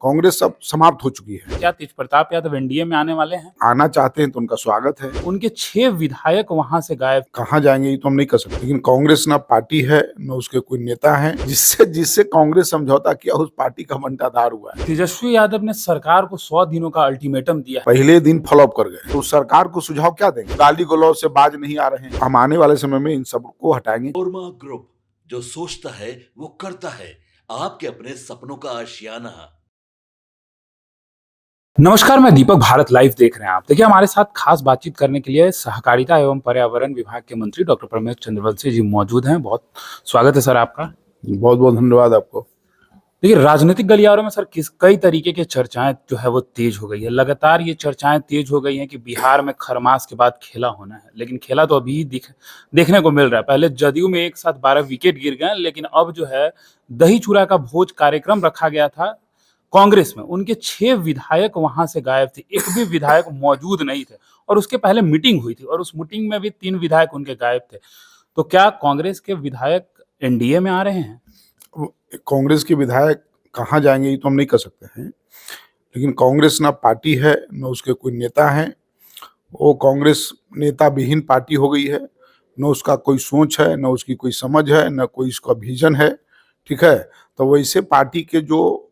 कांग्रेस अब समाप्त हो चुकी है। क्या तेज प्रताप यादव एनडीए में आने वाले हैं? आना चाहते हैं तो उनका स्वागत है। उनके 6 विधायक वहां से गायब। कहाँ जाएंगे ये तो हम नहीं कर सकते, लेकिन कांग्रेस ना पार्टी है न उसके कोई नेता हैं जिससे जिससे कांग्रेस समझौता किया उस पार्टी का बंटाधार हुआ है। तेजस्वी यादव ने सरकार को 100 दिनों का अल्टीमेटम दिया है। पहले दिन फॉलोअप कर गए तो सरकार को सुझाव क्या देंगे? गाली गलौज से बाज नहीं आ रहे हैं। हम आने वाले समय में इन सबको हटाएंगे। ओरमा ग्रुप, जो सोचता है वो करता है। आपके अपने सपनों का आशियाना। नमस्कार, मैं दीपक, भारत लाइव देख रहे हैं आप। देखिए, हमारे साथ खास बातचीत करने के लिए सहकारिता एवं पर्यावरण विभाग के मंत्री डॉक्टर प्रमेश चंद्रवंशी जी मौजूद हैं। बहुत स्वागत है सर आपका। बहुत बहुत धन्यवाद आपको। देखिए, राजनीतिक गलियारों में सर कई तरीके की चर्चाएं जो है वो तेज हो गई है। लगातार ये चर्चाएं तेज हो गई हैं कि बिहार में खरमास के बाद खेला होना है, लेकिन खेला तो अभी देखने को मिल रहा है। पहले जदयू में एक साथ 12 विकेट गिर गए, लेकिन अब जो है दही चूड़ा का भोज कार्यक्रम रखा गया था कांग्रेस में। उनके 6 विधायक वहां से गायब थे, एक भी विधायक मौजूद नहीं थे। और उसके पहले मीटिंग हुई थी और उस मीटिंग में भी 3 विधायक उनके गायब थे। तो क्या कांग्रेस के विधायक एनडीए में आ रहे हैं? कांग्रेस के विधायक कहाँ जाएंगे ये तो हम नहीं कर सकते हैं, लेकिन कांग्रेस ना पार्टी है न उसके कोई नेता हैं। वो कांग्रेस नेता विहीन पार्टी हो गई है। न उसका कोई सोच है, न उसकी कोई समझ है, न कोई उसका विजन है। ठीक है, तो वैसे पार्टी के जो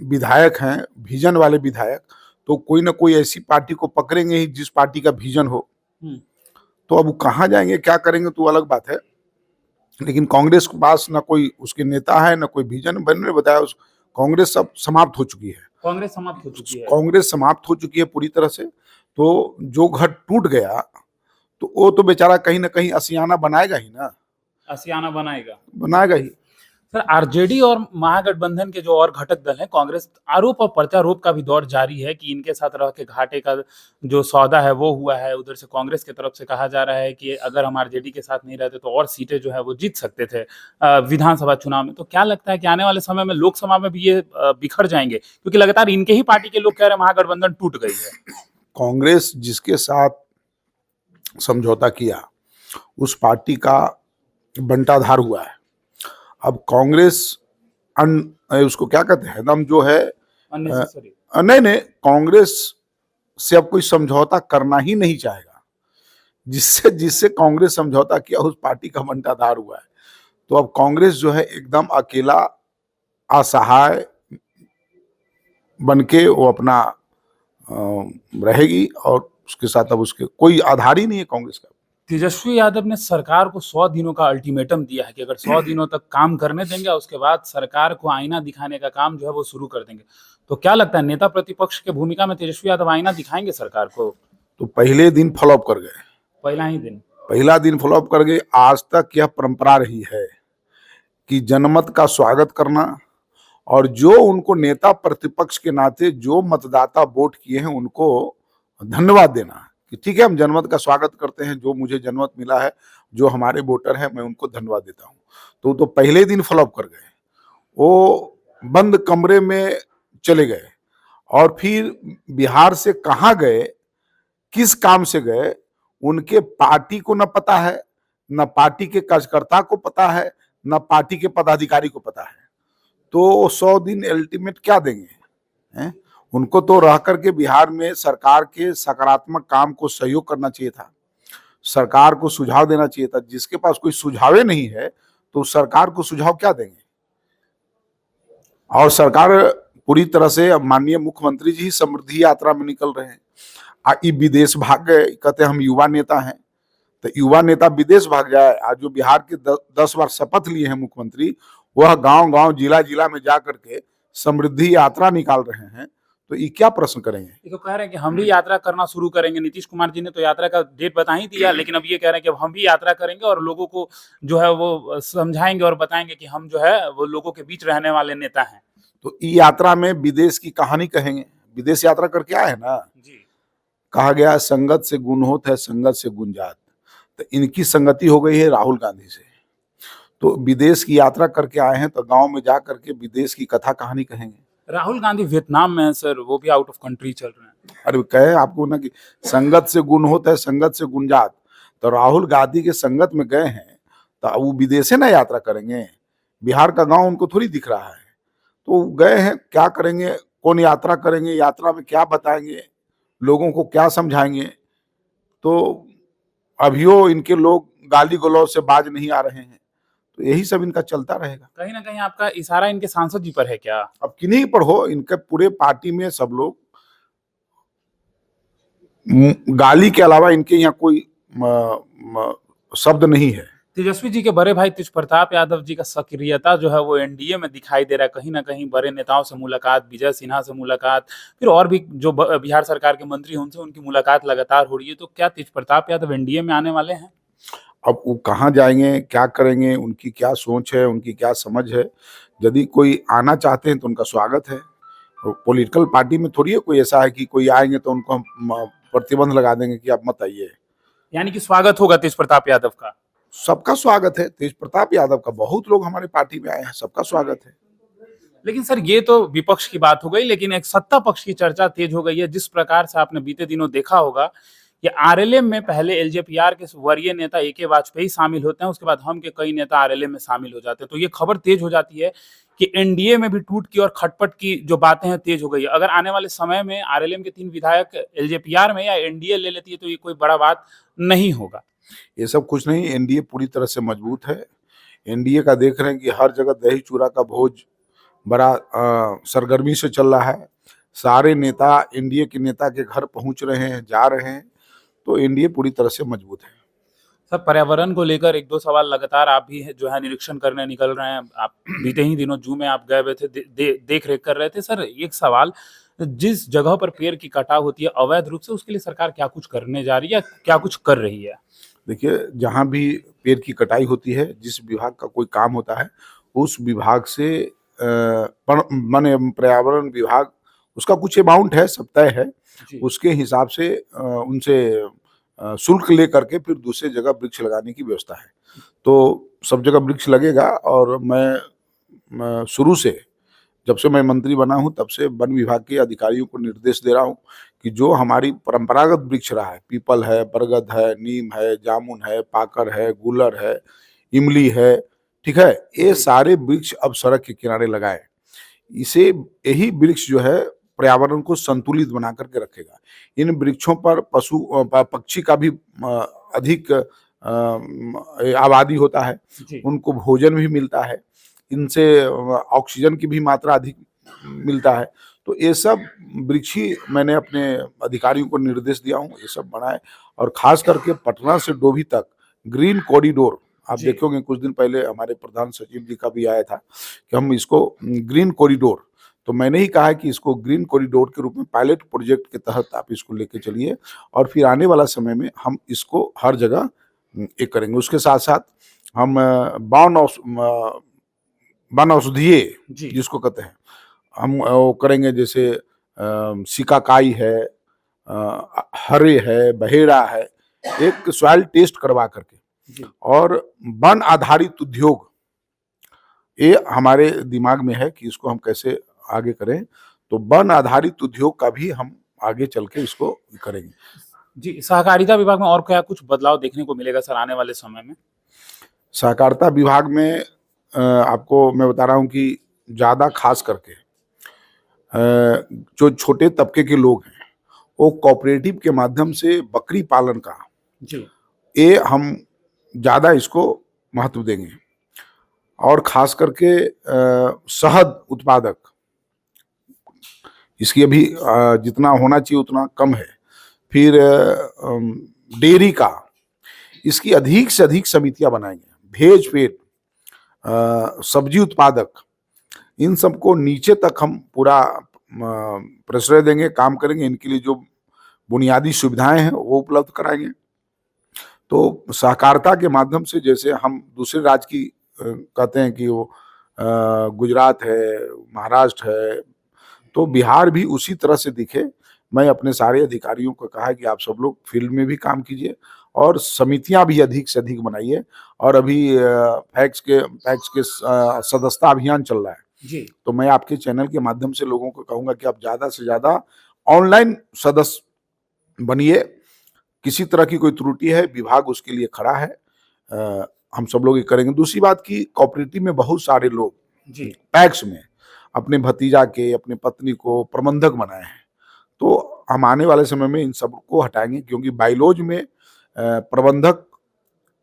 विधायक हैं, विजन वाले विधायक, तो कोई ना कोई ऐसी पार्टी को पकड़ेंगे ही जिस पार्टी का विजन हो। तो अब कहाँ जाएंगे, क्या करेंगे तो अलग बात है, लेकिन कांग्रेस के पास ना कोई उसके नेता है ना कोई विजन। मैंने बताया कांग्रेस अब समाप्त हो चुकी है। कांग्रेस समाप्त हो चुकी है। कांग्रेस समाप्त हो चुकी है पूरी तरह से। तो जो घर टूट गया तो वो तो बेचारा कहीं ना कहीं असियाना बनाएगा ही ना, आशियाना बनाएगा ही। सर, आरजेडी और महागठबंधन के जो और घटक दल हैं, कांग्रेस आरोप और प्रत्यारोप का भी दौर जारी है कि इनके साथ रह के घाटे का जो सौदा है वो हुआ है। उधर से कांग्रेस की तरफ से कहा जा रहा है कि अगर हम आरजेडी के साथ नहीं रहते तो और सीटें जो है वो जीत सकते थे विधानसभा चुनाव में। तो क्या लगता है कि आने वाले समय में लोकसभा में भी ये बिखर जाएंगे? क्योंकि लगातार इनके ही पार्टी के लोग कह रहे हैं महागठबंधन टूट गई है। कांग्रेस जिसके साथ समझौता किया उस पार्टी का बंटाधार हुआ है। अब कांग्रेस उसको क्या कहते हैं, एकदम जो है अननेसेसरी। नहीं, कांग्रेस से अब कोई समझौता करना ही नहीं चाहेगा। जिससे जिससे कांग्रेस समझौता किया उस पार्टी का बंटाधार हुआ है। तो अब कांग्रेस जो है एकदम अकेला, असहाय बनके वो अपना रहेगी, और उसके साथ अब उसके कोई आधार ही नहीं है कांग्रेस का। तेजस्वी यादव ने सरकार को 100 दिनों का अल्टीमेटम दिया है कि अगर 100 दिनों तक काम करने देंगे, उसके बाद सरकार को आईना दिखाने का काम जो है वो शुरू कर देंगे। तो क्या लगता है, नेता प्रतिपक्ष की भूमिका में तेजस्वी यादव आईना दिखाएंगे सरकार को? तो पहले दिन फॉलोअप कर गए, पहला दिन फॉलोअप कर गए। आज तक यह परंपरा रही है कि जनमत का स्वागत करना, और जो उनको नेता प्रतिपक्ष के नाते जो मतदाता वोट किए हैं उनको धन्यवाद देना कि ठीक है, हम जनमत का स्वागत करते हैं, जो मुझे जनमत मिला है, जो हमारे वोटर हैं, मैं उनको धन्यवाद देता हूं। तो पहले दिन फॉलोअप कर गए, वो बंद कमरे में चले गए, और फिर बिहार से कहाँ गए, किस काम से गए, उनके पार्टी को न पता है, न पार्टी के कार्यकर्ता को पता है, न पार्टी के पदाधिकारी को पता है। तो 100 दिन अल्टीमेट क्या देंगे हैं? उनको तो रह करके बिहार में सरकार के सकारात्मक काम को सहयोग करना चाहिए था, सरकार को सुझाव देना चाहिए था। जिसके पास कोई सुझावे नहीं है तो सरकार को सुझाव क्या देंगे? और सरकार पूरी तरह से, माननीय मुख्यमंत्री जी समृद्धि यात्रा में निकल रहे हैं। विदेश भाग गए, कहते हम युवा नेता हैं। तो युवा नेता विदेश भाग जाए? आज जो बिहार के 10 बार शपथ लिए हैं मुख्यमंत्री, वह गांव-गांव, जिला-जिला में जा करके समृद्धि यात्रा निकाल रहे हैं। तो ये क्या प्रश्न करेंगे? ये तो कह रहे हैं कि हम भी यात्रा करना शुरू करेंगे। नीतीश कुमार जी ने तो यात्रा का डेट बता ही दिया, लेकिन अब ये कह रहे हैं कि अब हम भी यात्रा करेंगे और लोगों को जो है वो समझाएंगे और बताएंगे कि हम जो है वो लोगों के बीच रहने वाले नेता हैं। तो ई यात्रा में विदेश की कहानी कहेंगे। विदेश यात्रा करके आए हैं ना जी। कहा गया संगत से गुण होत है, संगत से गुण जात। तो इनकी संगति हो गई है राहुल गांधी से। तो विदेश की यात्रा करके आए हैं, तो गांव में जा करके विदेश की कथा कहानी कहेंगे। राहुल गांधी वियतनाम में है सर, वो भी आउट ऑफ कंट्री चल रहे हैं। अरे कहे आपको ना कि संगत से गुण होता है, संगत से गुण जात। तो राहुल गांधी के संगत में गए हैं तो वो विदेशे ना यात्रा करेंगे? बिहार का गांव उनको थोड़ी दिख रहा है। तो गए हैं, क्या करेंगे कौन यात्रा करेंगे, यात्रा में क्या बताएंगे, लोगों को क्या समझाएंगे। तो अभियो इनके लोग गाली गलौज से बाज नहीं आ रहे हैं, तो यही सब इनका चलता रहेगा। कहीं ना कहीं आपका इशारा इनके सांसद जी पर है क्या? अब किन्हीं पर हो, इनके पूरे पार्टी में सब लोग गाली के अलावा इनके यहाँ कोई शब्द नहीं है। तेजस्वी जी के बड़े भाई तेज प्रताप यादव जी का सक्रियता जो है वो एनडीए में दिखाई दे रहा है। कहीं ना कहीं बड़े नेताओं से मुलाकात, विजय सिन्हा से मुलाकात, फिर और भी जो बिहार सरकार के मंत्री हैं उनसे उनकी मुलाकात लगातार हो रही है। तो क्या तेज प्रताप यादव एनडीए में आने वाले हैं? अब वो कहाँ जाएंगे, क्या करेंगे, उनकी क्या सोच है, उनकी क्या समझ है। यदि कोई आना चाहते हैं तो उनका स्वागत है। पॉलिटिकल पार्टी में थोड़ी है कोई ऐसा है कि कोई आएंगे तो उनको हम प्रतिबंध लगा देंगे कि आप मत आइए। यानी कि स्वागत होगा तेज प्रताप यादव का? सबका स्वागत है। तेज प्रताप यादव का बहुत लोग हमारे पार्टी में आए हैं, सबका स्वागत है। लेकिन सर ये तो विपक्ष की बात हो गई, लेकिन एक सत्ता पक्ष की चर्चा तेज हो गई है। जिस प्रकार से आपने बीते दिनों देखा होगा कि आरएलएम में पहले एलजेपीआर के वरीय नेता ए.के. वाजपेयी शामिल होते हैं, उसके बाद हम के कई नेता आरएलएम में शामिल हो जाते हैं। तो ये खबर तेज हो जाती है कि एनडीए में भी टूट की और खटपट की जो बातें हैं तेज हो गई है। अगर आने वाले समय में आरएलएम के 3 विधायक एलजेपीआर में या एनडीए ले लेती है तो ये कोई बड़ा बात नहीं होगा। ये सब कुछ नहीं, एनडीए पूरी तरह से मजबूत है। एनडीए का देख रहे हैं कि हर जगह दही चूड़ा का भोज बड़ा सरगर्मी से चल रहा है। सारे नेता एनडीए के नेता के घर पहुंच रहे हैं, जा रहे हैं, तो एनडीए पूरी तरह से मजबूत है। सर पर्यावरण को लेकर 1-2 सवाल लगातार आप भी जो है निरीक्षण करने निकल रहे हैं। आप बीते ही दिनों जू में आप गए हुए थे, देख रेख कर रहे थे। सर एक सवाल, जिस जगह पर पेड़ की कटाव होती है अवैध रूप से, उसके लिए सरकार क्या कुछ करने जा रही है या क्या कुछ कर रही है? देखिए, जहाँ भी पेड़ की कटाई होती है, जिस विभाग का कोई काम होता है, उस विभाग से माने पर्यावरण विभाग, उसका कुछ अमाउंट है, सब तय है। उसके हिसाब से उनसे शुल्क ले करके फिर दूसरे जगह वृक्ष लगाने की व्यवस्था है। तो सब जगह वृक्ष लगेगा। और मैं शुरू से, जब से मैं मंत्री बना हूं तब से वन विभाग के अधिकारियों को निर्देश दे रहा हूं कि जो हमारी परंपरागत वृक्ष रहा है, पीपल है, बरगद है, नीम है, जामुन है, पाकर है, गूलर है, इमली है, ठीक है, ये सारे वृक्ष अब सड़क के किनारे लगाए। इसे यही वृक्ष जो है पर्यावरण को संतुलित बना करके रखेगा। इन वृक्षों पर पशु पक्षी का भी अधिक आबादी होता है, उनको भोजन भी मिलता है, इनसे ऑक्सीजन की भी मात्रा अधिक मिलता है। तो ये सब वृक्ष ही मैंने अपने अधिकारियों को निर्देश दिया हूँ, ये सब बनाए। और खास करके पटना से डोभी तक ग्रीन कॉरिडोर, आप देखोगे कुछ दिन पहले हमारे प्रधान सचिव जी का भी आया था कि हम इसको ग्रीन कॉरिडोर, तो मैंने ही कहा है कि इसको ग्रीन कॉरिडोर के रूप में पायलट प्रोजेक्ट के तहत आप इसको लेके चलिए, और फिर आने वाला समय में हम इसको हर जगह एक करेंगे। उसके साथ साथ हम वन औषधीय जिसको कहते हैं, हम वो करेंगे। जैसे सिकाकाई है, हरे है, बहेड़ा है, एक सॉइल टेस्ट करवा करके। और वन आधारित उद्योग, ये हमारे दिमाग में है कि इसको हम कैसे आगे करें। तो वन आधारित उद्योग का भी हम आगे चल के इसको करेंगे। जी, सहकारिता विभाग में और क्या कुछ बदलाव देखने को मिलेगा सर आने वाले समय में? सहकारिता विभाग में आपको मैं बता रहा हूँ कि ज़्यादा खास करके जो छोटे तबके के लोग हैं, वो कोऑपरेटिव के माध्यम से बकरी पालन का, ये हम ज़्यादा इसको महत्व देंगे। और खास करके शहद उत्पादक, इसकी अभी जितना होना चाहिए उतना कम है। फिर डेयरी का, इसकी अधिक से अधिक समितियां बनाएंगे। भेज फेड, सब्जी उत्पादक, इन सबको नीचे तक हम पूरा प्रश्रय देंगे, काम करेंगे। इनके लिए जो बुनियादी सुविधाएं हैं वो उपलब्ध कराएंगे। तो सहकारिता के माध्यम से, जैसे हम दूसरे राज्य की कहते हैं कि वो गुजरात है, महाराष्ट्र है, तो बिहार भी उसी तरह से दिखे। मैं अपने सारे अधिकारियों को कहा कि आप सब लोग फील्ड में भी काम कीजिए और समितियां भी अधिक से अधिक बनाइए। और अभी फैक्स के सदस्यता अभियान चल रहा है जी। तो मैं आपके चैनल के माध्यम से लोगों को कहूंगा कि आप ज्यादा से ज्यादा ऑनलाइन सदस्य बनिए। किसी तरह की कोई त्रुटि है, विभाग उसके लिए खड़ा है, हम सब लोग ये करेंगे। दूसरी बात की, कोऑपरेटिव में बहुत सारे लोग पैक्स में अपने भतीजा के, अपने पत्नी को प्रबंधक बनाए हैं। तो हम आने वाले समय में इन सबको हटाएँगे, क्योंकि बायलॉज में प्रबंधक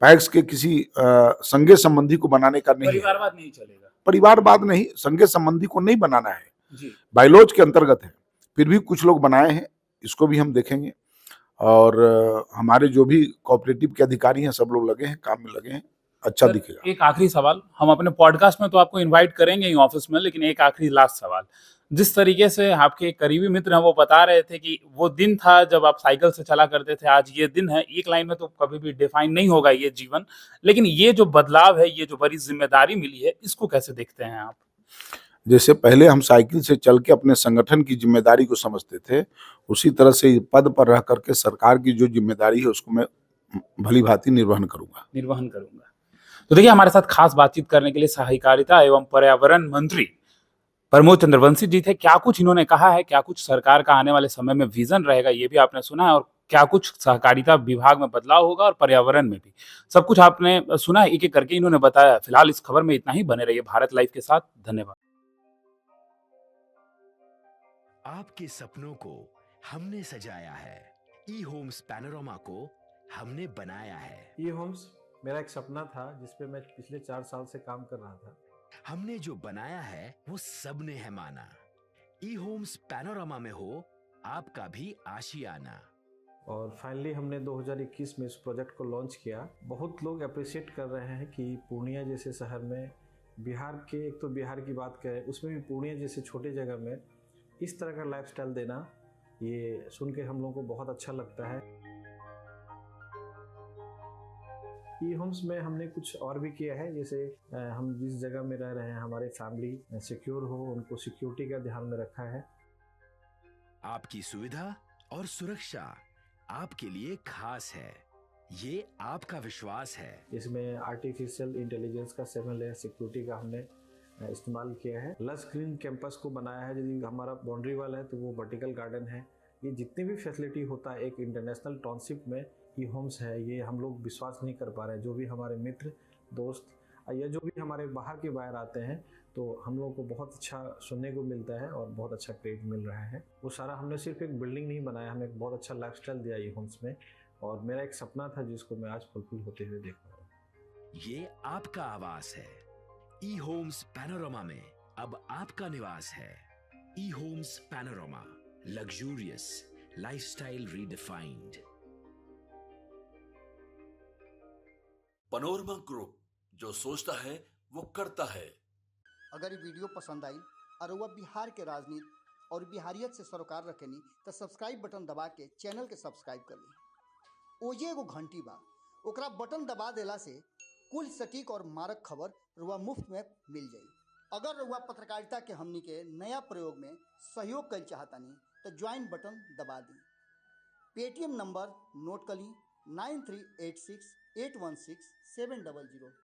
पैक्स के किसी संगे संबंधी को बनाने का नहीं है। परिवारवाद नहीं चलेगा। परिवारवाद नहीं, संगे संबंधी को नहीं बनाना है, जी। बायलॉज के अंतर्गत है। फिर भी कुछ लोग बनाए हैं, इसको भी हम देखेंगे। और हमारे जो भी कोऑपरेटिव के अधिकारी हैं, सब लोग लगे हैं, काम में लगे हैं, अच्छा सर, दिखेगा। एक आखिरी सवाल, हम अपने पॉडकास्ट में तो आपको इनवाइट करेंगे ही ऑफिस में, लेकिन एक आखिरी लास्ट सवाल। जिस तरीके से आपके करीबी मित्र हैं वो बता रहे थे कि वो दिन था जब आप साइकिल से चला करते थे, आज ये दिन है, एक लाइन में तो कभी भी डिफाइन नहीं होगा ये जीवन, लेकिन ये जो बदलाव है, ये जो बड़ी जिम्मेदारी मिली है, इसको कैसे देखते हैं आप? जैसे पहले हम साइकिल से चल के अपने संगठन की जिम्मेदारी को समझते थे, उसी तरह से पद पर रह करके सरकार की जो जिम्मेदारी है उसको मैं भली-भांति निर्वहन करूँगा। तो देखिए, हमारे साथ खास बातचीत करने के लिए सहकारिता एवं पर्यावरण मंत्री प्रमोद चंद्रवंशी जी थे। क्या कुछ इन्होंने कहा है, क्या कुछ सरकार का आने वाले समय में विजन रहेगा, ये भी आपने सुना है, और क्या कुछ सहकारिता विभाग में बदलाव होगा और पर्यावरण में भी। सब कुछ आपने सुना है, एक-एक करके इन्होंने बताया। फिलहाल इस खबर में इतना ही, बने रहिए भारत लाइव के साथ। धन्यवाद। आपके सपनों को हमने सजाया है, ई होम्स पैनोरामा को हमने बनाया है। ई होम्स मेरा एक सपना था जिस पे मैं पिछले 4 साल से काम कर रहा था। हमने जो बनाया है वो सबने है माना। ई होम्स पैनोरामा में हो आपका भी आशियाना। और फाइनली हमने 2021 में इस प्रोजेक्ट को लॉन्च किया। बहुत लोग अप्रिशिएट कर रहे हैं कि पूर्णिया जैसे शहर में, बिहार के, एक तो बिहार की बात करें उसमें भी पूर्णिया जैसे छोटे जगह में इस तरह का लाइफस्टाइल देना, ये सुन के हम लोगों को बहुत अच्छा लगता है। ई होम्स में हमने कुछ और भी किया है, जैसे हम जिस जगह में रह रहे हैं हमारे फैमिली सिक्योर हो, उनको सिक्योरिटी का ध्यान में रखा है। आपकी सुविधा और सुरक्षा आपके लिए खास है, ये आपका विश्वास है। इसमें आर्टिफिशियल इंटेलिजेंस का 7 लेयर सिक्योरिटी का हमने इस्तेमाल किया है। लस ग्रीन कैंपस को बनाया है। यदि हमारा बाउंड्री वाल है तो वो वर्टिकल गार्डन है। ये जितनी भी फैसिलिटी होता है एक इंटरनेशनल टाउनशिप में ई होम्स है, ये हम लोग विश्वास नहीं कर पा रहे हैं। जो भी हमारे मित्र, दोस्त या जो भी हमारे बाहर के बाहर आते हैं तो हम लोगों को बहुत अच्छा सुनने को मिलता है और बहुत अच्छा क्रेडिट मिल रहा है। वो सारा हमने सिर्फ एक बिल्डिंग नहीं बनाया, हमें एक बहुत अच्छा लाइफस्टाइल दिया ई होम्स में, और मेरा एक सपना था जिसको मैं आज फुलफिल होते हुए देख रहा हूँ। ये आपका आवास है। ई होम्स पैनोरामा में अब आपका निवास है। E Homes Panorama, luxurious lifestyle redefined. Panorama Group, जो सोचता है वो करता है। अगर ये वीडियो पसंद आई और वह बिहार के राजनीति और बिहारियत से सरोकार रखेनी तो सब्सक्राइब बटन दबा के चैनल के सब्सक्राइब कर ली। ओजे एगो घंटी बा, ओकरा बटन दबा देला से कुल सटीक और मारक खबर रुआ मुफ्त में मिल जाई। अगर रुआ पत्रकारिता के हमनी के नया प्रयोग में सहयोग कर चाहतानी तो ज्वाइन बटन दबा दी। पेटीएम नंबर नोट कर ली 9386816700।